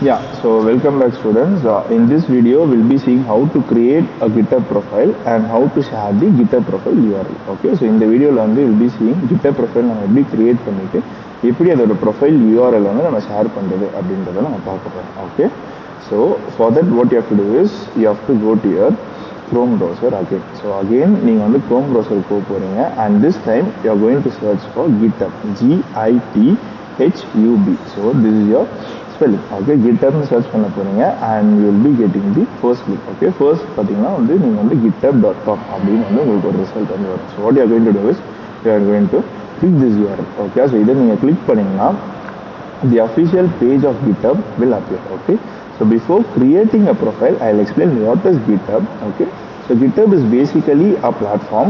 Yeah, so welcome back students. In this video, we'll be seeing how to create a GitHub profile and how to share the GitHub profile URL. Okay, so in the video, we'll be seeing GitHub profile நம்ம எப்படி create பண்ணிட்டு எப்படி அதோட profile URL வந்து நம்ம share பண்றது அப்படின்றத நம்ம பார்க்க போறோம். Okay, so for that what you have to do is you have to go to your Chrome browser again. So again, நீங்க வந்து Chrome browser போக போறீங்க and this time you are going to search for GitHub, GITHUB. So this is your spelling. Okay, GitHub search பண்ண போறீங்க and you will be getting the first link. Okay, first பாத்தீங்கன்னா வந்து நீங்க வந்து github.com அப்படின்னு வந்து உங்களுக்கு ஒரு ரிசல்ட் வந்து வரும். So what you are going to do is you are going to click this URL. Okay, so இதை நீங்க click பண்ணீங்கன்னா the official page of GitHub will appear. Okay, so before creating a profile, I'll explain what is GitHub. Okay, so GitHub is basically a platform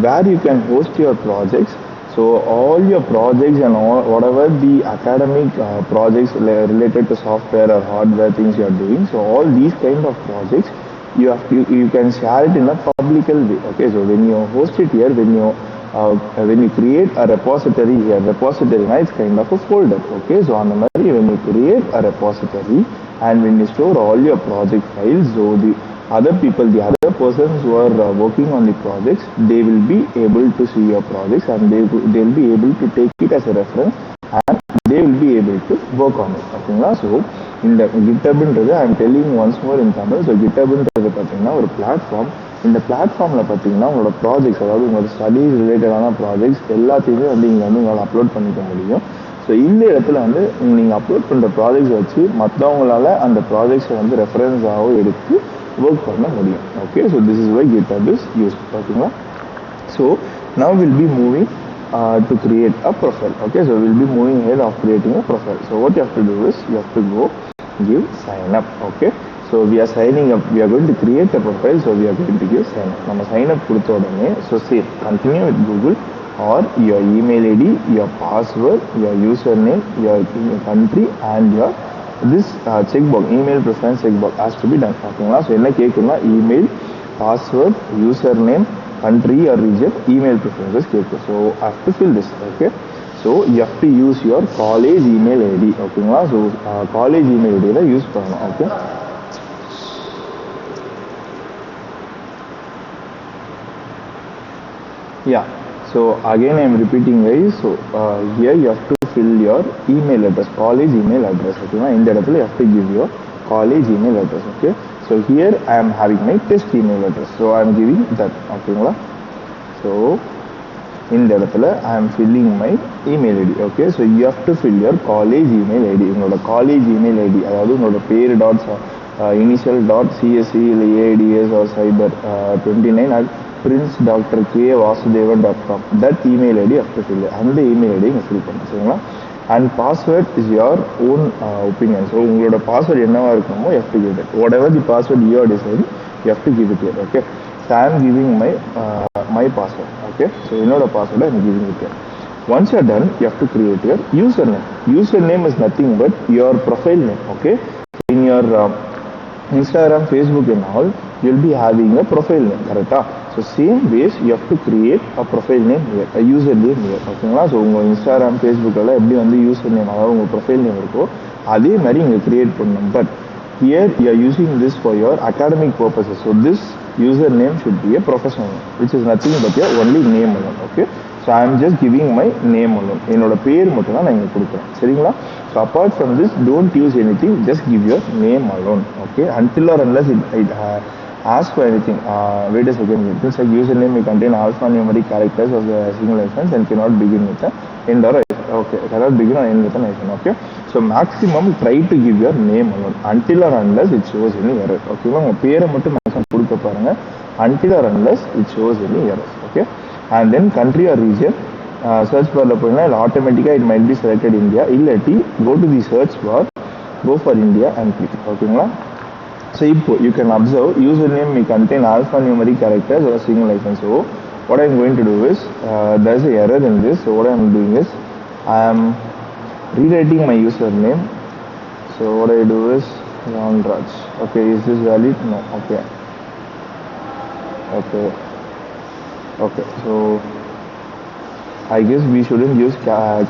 where you can host your projects. So all your projects and all whatever the academic projects related to software or hardware things you are doing, so all these kind of projects you can share it in a public way. Okay, so when you host it here, when you create a repository here, repository it's kind of a folder. Okay, so on the matter when you create a repository and when you store all your project files, so the other people, the other persons who are working on the projects, they will be able to see your projects and they will be able to take it as a reference and they will be able to work on it. Okay, so in the GitHub, I am telling once more in Tamil. So GitHub is a platform. இந்த பிளாட்ஃபார்மில் பார்த்தீங்கன்னா உங்களோட projects, அதாவது உங்களோட studies ரிலேட்டடான projects எல்லாத்தையுமே வந்து இங்கே வந்து உங்களால் அப்லோட் பண்ணிக்க முடியும். ஸோ இந்த இடத்துல வந்து நீங்கள் அப்லோட் பண்ணுற ப்ராஜெக்ட்ஸ் வச்சு மற்றவங்களால அந்த ப்ராஜெக்ட்ஸை வந்து ரெஃபரன்ஸாக எடுத்து ஒர்க் பண்ண முடியும். Okay, so this is why GitHub is use. ஓகேங்களா? So now will be moving to create a profile. Okay, so we'll be moving ahead of creating a profile. So what you have to do is you have to go give sign up. Okay, so we are signing up, we are going to create a profile, so we are going to give sign up. நம்ம sign up கொடுத்த உடனே so save, continue with Google or your email ID, your password, your username, your country and your this checkbox, email preference checkbox has to be done. ஓகேங்களா? So என்ன கேட்குன்னா email, password, username, country or region, email preferences கேட்கும். So I have to fill this. Okay, so you have to use your college email ID. ஓகேங்களா? So college email ID தான் use பண்ணணும். Okay, yeah, so again I am repeating guys. So here you have to fill your email address, college email address. Okay, in the இடத்துல you have to give your college email address. Okay, so here I am having my test email address, so I am giving that. Okay, so in the இடத்துல I am filling my email ID. Okay, so you have to fill your college email ID. உங்களோட college email ID, அதாவது உங்களோட பேர் dot initial dot csc இல்லை ADS or cyber 29 at prince.dr.k.vasudevan.com, that email ID have to fill. அந்த email ID நீங்க fill பண்ணணும். சரிங்களா? and password is your own opinion. So உங்களோட password என்னவா இருக்கணுமோ you have to give it. Whatever the password you are deciding, you have to give it here. Okay, so I am giving my password. Okay, so என்னோட password I am giving it here. Once you are done, you have to create your username. Username is nothing but your profile name. Okay, in your Instagram, Facebook and all, you will be having a profile name. Correct? So same ways you have to create a profile name here, a user name here. ஓகேங்களா? So உங்கள் Instagram ஃபேஸ்புக்கில் எப்படி வந்து user name, அதாவது உங்கள் profile name இருக்கோ அதே மாதிரி நீங்கள் கிரியேட் பண்ணணும். But here you are using this for your academic purposes. So this user name should be a professional name, which is nothing but your only name alone. Okay, so I am just giving my name alone. என்னோட பேர் மட்டும் தான் நான் இங்கே கொடுக்குறேன். சரிங்களா? So apart from this, don't use anything, just give your name alone. Okay, until or unless it ask for anything. Wait a second, this like username may contain alphanumeric characters of the single instance and cannot begin with an end or okay, cannot begin or end with an hyphen. Okay, so maximum try to give your name alone until or unless it shows any error. Okay, உங்க பேரை மட்டும் maximum கொடுக்க பாருங்க until or unless it shows any errors. Okay, and then country or region, search barல போனா automatically it might be selected India, இல்லாட்டி go to the search bar, go for India and click. ஓகேங்களா? So you can observe username may contain alphanumeric characters or single hyphen. So what I am going to do is there is an error in this. So what I am doing is I am rewriting my username. So what I do is Ram Raj. Okay, is this valid? No. Okay. Okay. So I guess we shouldn't use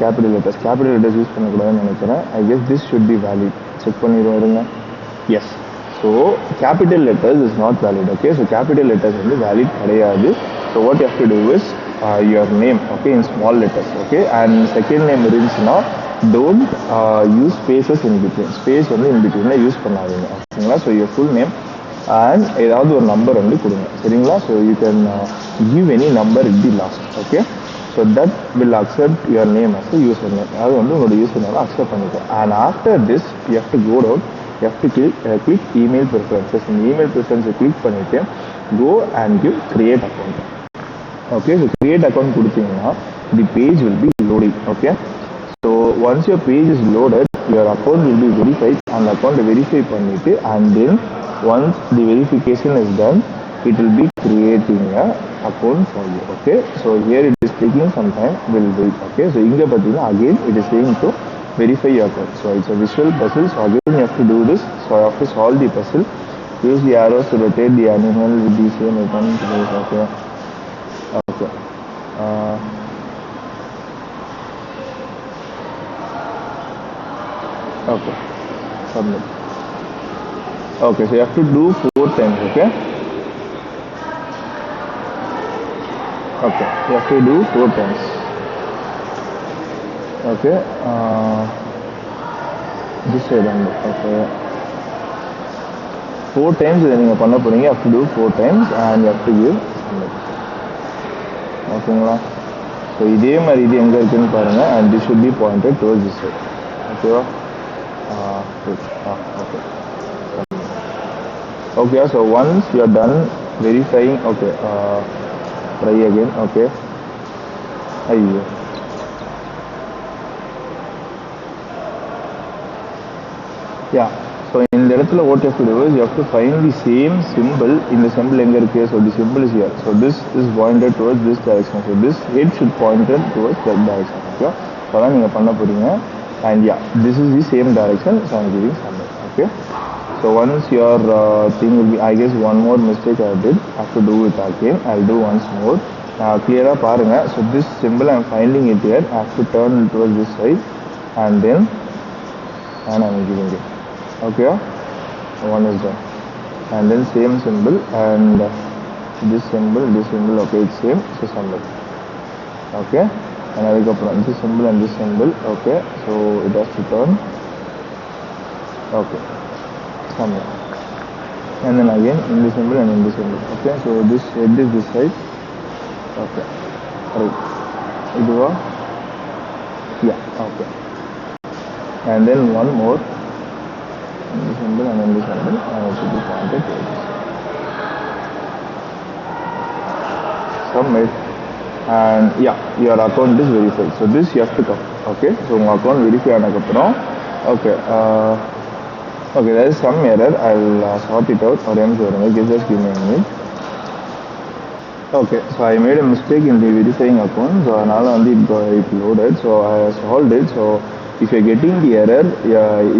capital letters. Capital letters use பண்ணக்கூடாதுன்னு நினைக்கிறேன். I guess this should be valid. Check பண்ணிடுவோம் இருங்க. Yes. So capital letters is not valid. Okay. So capital letters வந்து valid கிடையாது. So what you have to do is your name, okay, in small letters, okay, and second name இருந்துச்சுன்னா don't use spaces in between. Space வந்து in between use பண்ணாதீங்க. ஓகேங்களா? So your full name and ஏதாவது ஒரு number வந்து கொடுங்க. சரிங்களா? So you can give any number at the last. Okay. So that will accept your name as a username. அது வந்து உங்களோட username accept பண்ணிக்கும். And after this you have to go down. You have to click email preferences. In email preferences click பண்ணிட்டு go and give create account. Okay, so create account கொடுத்தீங்கன்னா the page will be loading. Okay, so once your page is loaded, your account will be verified. And account verify பண்ணிட்டு and then once the verification is done, it will be creating a account for you. Okay, so here it is taking some time. Will wait. Okay, so இங்க பார்த்தீங்கன்னா again it is saying to verify your account. So it's a visual puzzle. So again you have to do this. So I have to solve the puzzle. Use the arrows to rotate the animal with the same icon. Okay. Okay. Okay. Submit. Okay. So you have to do 4 times. Okay. Okay. You have to do 4 times. Okay. This side on. Okay. 4 times இதை நீங்கள் பண்ண போகிறீங்க. You have to do 4 times and you have to give submit. ஓகேங்களா? So இதே மாதிரி இது எங்கே இருக்குன்னு பாருங்கள். And this should be pointed towards this side. ஓகேவா? Okay. Okay, so once you are done verifying, okay, try again. Okay. ஐயோ. Yeah. So in the இடத்துல what you have to do is you have to find the same symbol. In the symbol எங்க இருக்கு? So the symbol is here. So this is pointed towards this direction. So this head should pointed towards that direction. Okay. So அதான் நீங்க பண்ண போறீங்க. And yeah, this is the same direction. So I'm giving submit. Okay. So once your thing will be, I guess one more mistake I did. I have to do it again. I'll do once more. Clear-ஆ பாருங்க. So this symbol I'm finding it here. I have to turn it towards this side and then I'm giving it. Okay, one is done. And then same symbol and this symbol, okay, it's same. So submit. Okay, and adukapram this symbol and this symbol. Okay, so it has to turn. Okay, submit. And then again in this symbol and in this symbol. Okay, so this head is this side. Okay, right. Iduva. Yeah. Okay. And then one more. In this symbol and in this symbol, and it should be pointed to this. Submit. And yeah, your account is verified. So this you have to come. Okay, so your account verify ஆனதுக்கப்புறம் okay, okay, there is some error. I'll sort it out. Or just give me a minute. Okay, so I made a mistake in the verifying account. So அதனால வந்து it loaded. So I solved it. So if you are getting the error,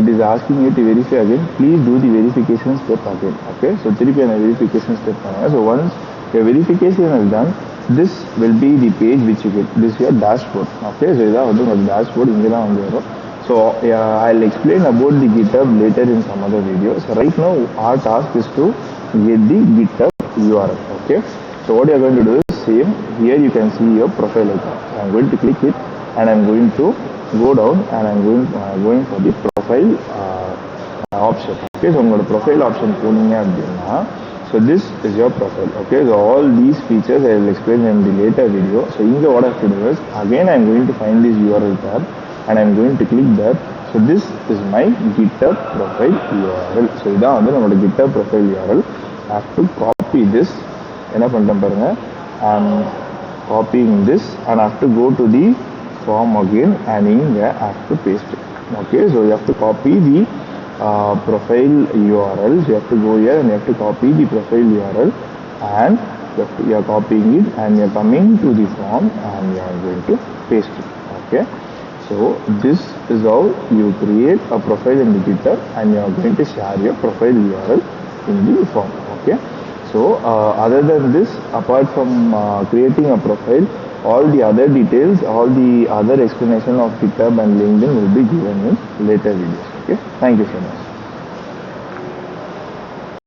it is asking you to verify again. Please do the verification step again. Okay, so திருப்பி அந்த verification step பண்ணுங்க. So once your verification is done, this will be the page which you get. This is your dashboard. Okay, so இதான் வந்து உங்க dashboard இங்கே தான் வந்து வரும். So I'll explain about the GitHub later in some other video. So right now our task is to get the GitHub URL. Okay, so what you are going to do is same. Here you can see your profile icon. So I'm going to click it and I'm going to go down and I'm going for the profile option. Okay, so உங்களோட profile option போனீங்க அப்படின்னா, so this is your profile. Okay, so all these features I will explain in the later video. So இங்க what I have to do is again I'm going to find this URL tab and I'm going to click that. So this is my GitHub profile URL. So இதான் வந்து நம்மளோட GitHub profile URL. I have to copy this. என்ன பண்றேன் பாருங்க. I'm copying this and I have to go to the form again and in there I have to paste it. Okay, so you have to copy the profile URL. So you have to go here and you have to copy the profile URL and you are copying it and you are coming to the form and you are going to paste it. Okay, so this is how you create a profile in the GitHub and you are going to share your profile URL in the form. Okay, so other than this, apart from creating a profile, all the other details, all the other explanation of GitHub and LinkedIn will be given in later videos. Okay, thank you so much.